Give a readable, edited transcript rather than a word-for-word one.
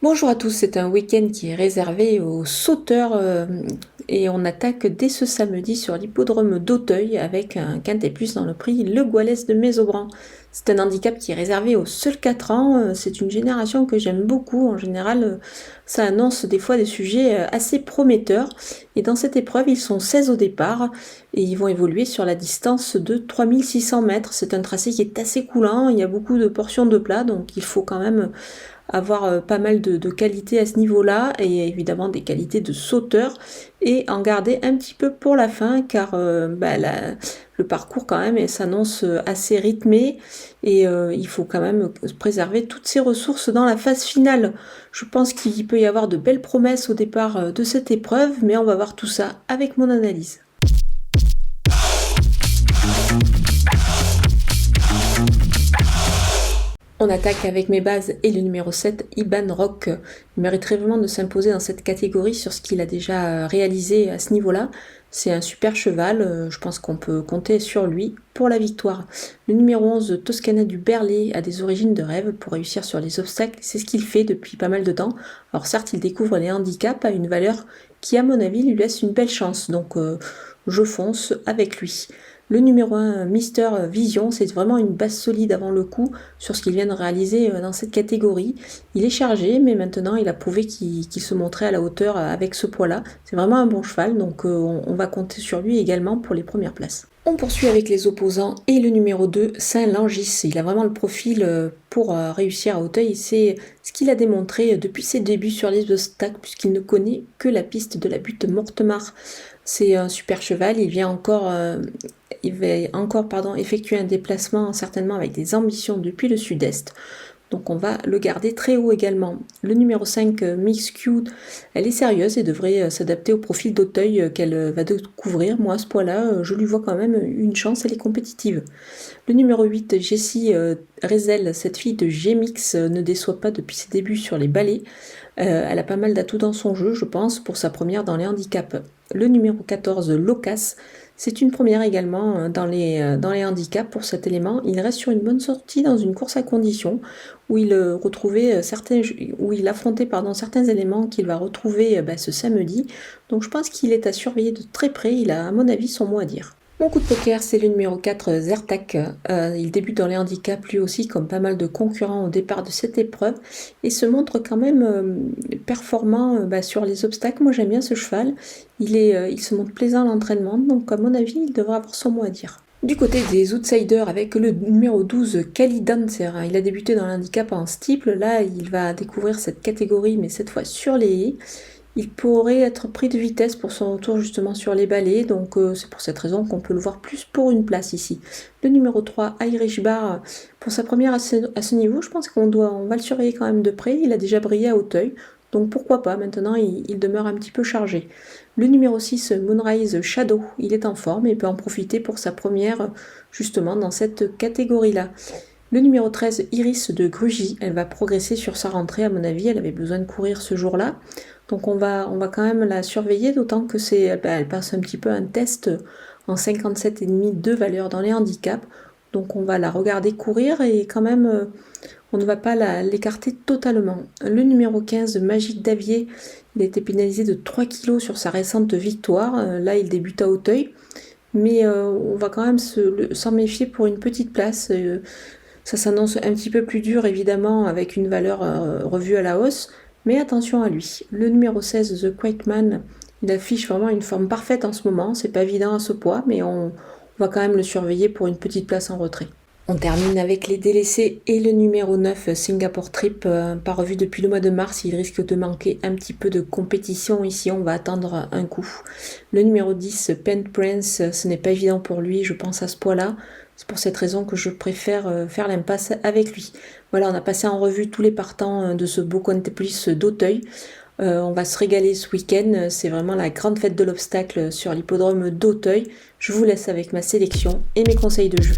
Bonjour à tous, c'est un week-end qui est réservé aux sauteurs et on attaque dès ce samedi sur l'hippodrome d'Auteuil avec un quintet plus dans le prix Le Goualès de Mésobran. C'est un handicap qui est réservé aux seuls 4 ans, c'est une génération que j'aime beaucoup, en général ça annonce des fois des sujets assez prometteurs et dans cette épreuve ils sont 16 au départ et ils vont évoluer sur la distance de 3600 mètres. C'est un tracé qui est assez coulant, il y a beaucoup de portions de plat donc il faut quand même avoir pas mal de qualités à ce niveau-là et évidemment des qualités de sauteur et en garder un petit peu pour la fin car le parcours quand même s'annonce assez rythmé et il faut quand même préserver toutes ses ressources dans la phase finale. Je pense qu'il peut y avoir de belles promesses au départ de cette épreuve, mais on va voir tout ça avec mon analyse. On attaque avec mes bases et le numéro 7, Iban Rock. Il mériterait vraiment de s'imposer dans cette catégorie sur ce qu'il a déjà réalisé à ce niveau-là. C'est un super cheval, je pense qu'on peut compter sur lui pour la victoire. Le numéro 11, Toscana du Berlay, a des origines de rêve pour réussir sur les obstacles. C'est ce qu'il fait depuis pas mal de temps. Alors certes, il découvre les handicaps à une valeur qui, à mon avis, lui laisse une belle chance. Donc je fonce avec lui. Le numéro 1, Mister Vision, c'est vraiment une base solide avant le coup sur ce qu'il vient de réaliser dans cette catégorie. Il est chargé, mais maintenant il a prouvé qu'il se montrait à la hauteur avec ce poids-là. C'est vraiment un bon cheval, donc on va compter sur lui également pour les premières places. On poursuit avec les opposants et le numéro 2, Saint-Langis. Il a vraiment le profil pour réussir à Auteuil. C'est ce qu'il a démontré depuis ses débuts sur les obstacles, puisqu'il ne connaît que la piste de la butte Mortemart. C'est un super cheval, il va encore effectuer un déplacement certainement avec des ambitions depuis le sud-est. Donc on va le garder très haut également. Le numéro 5, Mix Q, elle est sérieuse et devrait s'adapter au profil d'Auteuil qu'elle va découvrir. Moi à ce poids-là, je lui vois quand même une chance, elle est compétitive. Le numéro 8, Jessie Rezel, cette fille de G-Mix, ne déçoit pas depuis ses débuts sur les balais. Elle a pas mal d'atouts dans son jeu, je pense, pour sa première dans les handicaps. Le numéro 14, Locas, c'est une première également dans les handicaps pour cet élément. Il reste sur une bonne sortie dans une course à conditions où il affrontait certains éléments qu'il va retrouver ce samedi. Donc je pense qu'il est à surveiller de très près, il a à mon avis son mot à dire. Mon coup de poker, c'est le numéro 4, Zertak. Il débute dans les handicaps lui aussi, comme pas mal de concurrents au départ de cette épreuve, et se montre quand même performant sur les obstacles. Moi j'aime bien ce cheval, il se montre plaisant à l'entraînement, donc à mon avis il devrait avoir son mot à dire. Du côté des outsiders, avec le numéro 12, Kali Dancer, il a débuté dans l'handicap en steeple, là il va découvrir cette catégorie, mais cette fois sur les haies. Il pourrait être pris de vitesse pour son retour justement sur les balais, donc c'est pour cette raison qu'on peut le voir plus pour une place ici. Le numéro 3, Irish Bar, pour sa première à ce niveau, je pense on va le surveiller quand même de près, il a déjà brillé à Auteuil, donc pourquoi pas, maintenant il demeure un petit peu chargé. Le numéro 6, Moonrise Shadow, il est en forme et peut en profiter pour sa première justement dans cette catégorie-là. Le numéro 13, Iris de Grugy, elle va progresser sur sa rentrée, à mon avis, elle avait besoin de courir ce jour-là. Donc on va quand même la surveiller, d'autant que elle passe un petit peu un test en 57,5 de valeur dans les handicaps. Donc on va la regarder courir et quand même on ne va pas l'écarter totalement. Le numéro 15, Magique d'Avier, il a été pénalisé de 3 kg sur sa récente victoire. Là il débute à Auteuil, mais on va quand même s'en méfier pour une petite place. Ça s'annonce un petit peu plus dur évidemment avec une valeur revue à la hausse. Mais attention à lui. Le numéro 16, The Quiet Man, il affiche vraiment une forme parfaite en ce moment. C'est pas évident à ce poids, mais on va quand même le surveiller pour une petite place en retrait. On termine avec les délaissés et le numéro 9, Singapore Trip, pas revu depuis le mois de mars. Il risque de manquer un petit peu de compétition ici. On va attendre un coup. Le numéro 10, Pen Prince, ce n'est pas évident pour lui, je pense, à ce poids-là. C'est pour cette raison que je préfère faire l'impasse avec lui. Voilà, on a passé en revue tous les partants de ce beau quintet plus d'Auteuil. On va se régaler ce week-end. C'est vraiment la grande fête de l'obstacle sur l'hippodrome d'Auteuil. Je vous laisse avec ma sélection et mes conseils de jeu.